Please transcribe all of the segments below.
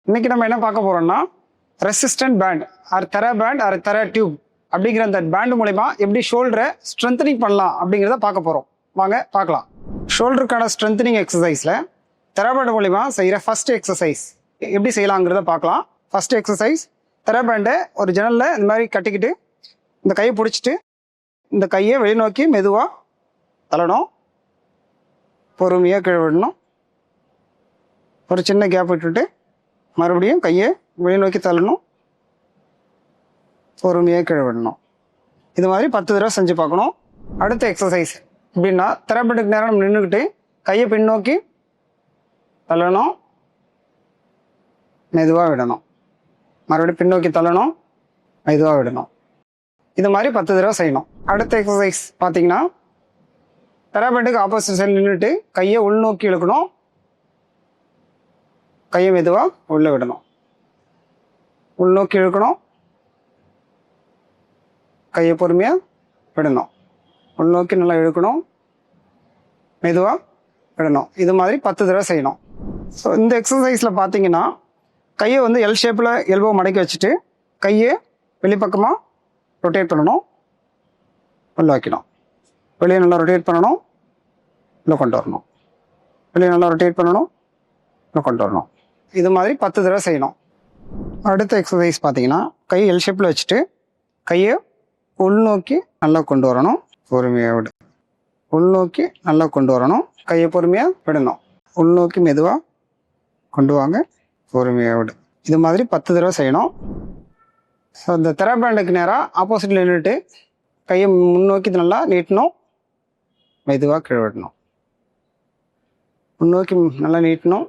இன்னைக்கு நம்ம என்ன பார்க்க போறோம்னா resistant band or thera band or thera tube அப்படிங்கிற அந்த பேண்ட் மூலமா எப்படி ஷோல்டரை ஸ்ட்ரென்தனிங் பண்ணலாம் அப்படிங்கிறத பார்க்க போறோம். வாங்க பார்க்கலாம். ஷோல்டருக்கான ஸ்ட்ரென்தனிங் எக்ஸசைஸ்ல தெரா பேண்ட் மூலமா செய்கிற ஃபர்ஸ்ட் எக்ஸசைஸ் எப்படி செய்யலாங்கிறத பார்க்கலாம். ஃபர்ஸ்ட் எக்ஸசைஸ், தெரா பேண்டை ஒரு ஜன்னல்ல இந்த மாதிரி கட்டிக்கிட்டு இந்த கையை பிடிச்சிட்டு இந்த கையை வெளிநோக்கி மெதுவாக தள்ளணும், பொறுமையாக கீழே விடணும், ஒரு சின்ன கேப் விட்டுட்டு மறுபடியும் கையை வெளிநோக்கி தள்ளணும், பொறுமையாக கீழே விடணும். இது மாதிரி 10 தடவை செஞ்சு பார்க்கணும். அடுத்த எக்ஸசைஸ் எப்படின்னா, தெரபெண்டுக்கு நேரம் நின்றுக்கிட்டு கையை பின்னோக்கி தள்ளணும், மெதுவாக விடணும், மறுபடியும் பின்னோக்கி தள்ளணும், மெதுவாக விடணும். இது மாதிரி 10 தடவை செய்யணும். அடுத்த எக்ஸசைஸ் பார்த்தீங்கன்னா, தெரபெண்டுக்கு ஆப்போசிட் சைடு நின்றுட்டு கையை உள்நோக்கி இழுக்கணும், கையை மெதுவாக உள்ளே விடணும், உள்நோக்கி இழுக்கணும், கையை பொறுமையாக விடணும், உள்நோக்கி நல்லா இழுக்கணும், மெதுவாக விடணும். இது மாதிரி 10 தடவை செய்யணும். ஸோ இந்த எக்ஸசைஸில் பார்த்தீங்கன்னா, கையை வந்து எல் ஷேப்பில் எல்போ மடக்கி வச்சுட்டு கையை வெளிப்பக்கமாக ரொட்டேட் பண்ணணும், உள்ள வைக்கணும், வெளியே நல்லா ரொட்டேட் பண்ணணும், உள்ள கொண்டு வரணும், வெளியே நல்லா ரொட்டேட் பண்ணணும், உள்ள கொண்டு வரணும். இது மாதிரி 10 தடவை செய்யணும். அடுத்த எக்ஸசைஸ் பார்த்தீங்கன்னா, கை எல் ஷேப்பில் வச்சுட்டு கையை உள்நோக்கி நல்லா கொண்டு வரணும், பொறுமையாக விடு, உள்நோக்கி நல்லா கொண்டு வரணும், கையை பொறுமையாக விடணும், உள்நோக்கி மெதுவாக கொண்டு வாங்க, பொறுமையாக விடு. இது மாதிரி 10 தடவை செய்யணும். ஸோ இந்த தெரா பேண்டுக்கு நேராக ஆப்போசிட்டில் நின்றுட்டு கையை முன்னோக்கி நல்லா நீட்டணும், மெதுவாக கீழே விடணும், முன்னோக்கி நல்லா நீட்டணும்,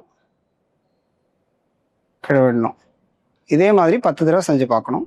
கீழே விடணும். இதே மாதிரி 10 தடவை செஞ்சு பார்க்கணும்.